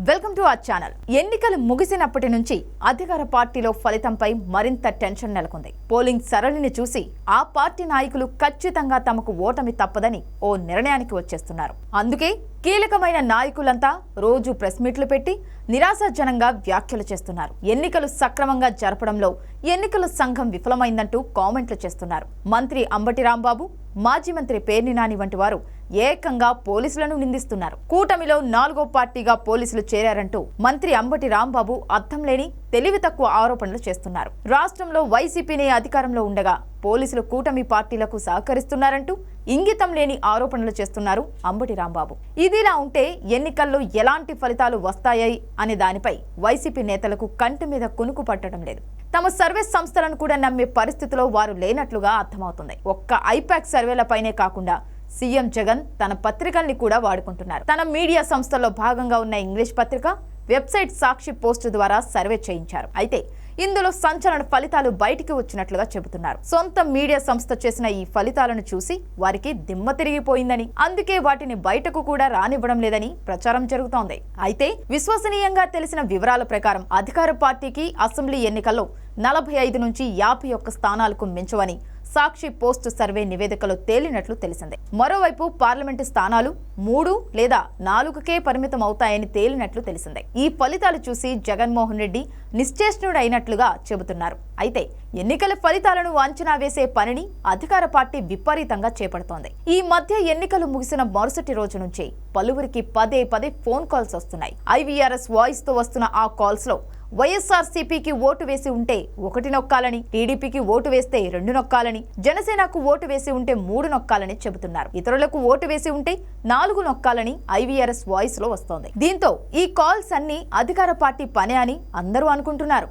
Welcome to our channel. ఎన్నికలు ముగిసినప్పటి నుంచి అధికార పార్టీలో ఫలితంపై మరింత టెన్షన్ నెలకొంది. పోలింగ్ సరళిని చూసి ఆ పార్టీ నాయకులు ఖచ్చితంగా తమకు ఓటమి తప్పదని ఓ నిర్ణయానికి వచ్చేస్తున్నారు. అందుకే కీలకమైన నాయకులంతా రోజు ప్రెస్ మీట్లు పెట్టి నిరాశాజనంగా వ్యాఖ్యలు చేస్తున్నారు. ఎన్నికలు సక్రమంగా జరపడంలో ఎన్నికల సంఘం విఫలమైందంటూ కామెంట్లు చేస్తున్నారు. మంత్రి అంబటి రాంబాబు, మాజీ మంత్రి పేర్ని నాని వంటి వారు ఏకంగా పోలీసులను నిందిస్తున్నారు. కూటమిలో 4వ పార్టీగా పోలీసులు చేరారంటూ మంత్రి అంబటి రాంబాబు అర్థం లేని తెలివి తక్కువ ఆరోపణలు చేస్తున్నారు. రాష్ట్రంలో వైసీపీనే అధికారంలో ఉండగా పోలీసులు కూటమి పార్టీలకు సహకరిస్తున్నారంటూ ఇంగితం లేని ఆరోపణలు చేస్తున్నారు అంబటి రాంబాబు. ఇదిలా ఉంటే ఎన్నికల్లో ఎలాంటి ఫలితాలు వస్తాయి అనే దానిపై వైసీపీ నేతలకు కంటి మీద కునుకు పట్టడం లేదు. తమ సర్వే సంస్థలను కూడా నమ్మే పరిస్థితిలో వారు లేనట్లుగా అర్థమవుతుంది. ఒక్క ఐపాక్ సర్వేలపైనే కాకుండా సీఎం జగన్ తన పత్రికల్ని కూడా వాడుకుంటున్నారు. తన మీడియా సంస్థల్లో భాగంగా ఉన్న ఇంగ్లీష్ పత్రిక, వెబ్సైట్ సాక్షి పోస్ట్ ద్వారా సర్వే చేయించారు. అయితే ఇందులో సంచలన ఫలితాలు బయటికి వచ్చినట్లుగా చెబుతున్నారు. సొంత మీడియా సంస్థ చేసిన ఈ ఫలితాలను చూసి వారికి దిమ్మ తిరిగిపోయిందని, అందుకే వాటిని బయటకు కూడా రానివ్వడం లేదని ప్రచారం జరుగుతోంది. అయితే విశ్వసనీయంగా తెలిసిన వివరాల ప్రకారం అధికార పార్టీకి అసెంబ్లీ ఎన్నికల్లో 45 నుంచి 51 స్థానాలకు మించవని సాక్షి పోస్ట్ సర్వే నివేదికలో తేలినట్లు తెలిసిందే. మరోవైపు పార్లమెంటు స్థానాలు 3 లేదా 4కే పరిమితం అవుతాయని తేలినట్లు తెలిసిందే. ఈ ఫలితాలు చూసి జగన్మోహన్ రెడ్డి నిశ్చేష్ణుడైనట్లుగా చెబుతున్నారు. అయితే ఎన్నికల ఫలితాలను అంచనా వేసే పనిని అధికార పార్టీ విపరీతంగా చేపడుతోంది. ఈ మధ్య ఎన్నికలు ముగిసిన మరుసటి రోజు నుంచి పలువురికి పదే ఫోన్ కాల్స్ వస్తున్నాయి. IVRS వాయిస్ తో వస్తున్న ఆ కాల్స్ లో వైఎస్ఆర్సీపీకి ఓటు వేసి ఉంటే 1 నొక్కాలని, టీడీపీకి ఓటు వేస్తే 2 నొక్కాలని, జనసేనకు ఓటు వేసి ఉంటే 3 నొక్కాలని చెబుతున్నారు. ఇతరులకు ఓటు వేసి ఉంటే 4 నొక్కాలని IVRS వాయిస్ లో వస్తోంది. దీంతో ఈ కాల్స్ అన్ని అధికార పార్టీ పనే అని అందరూ అనుకుంటున్నారు.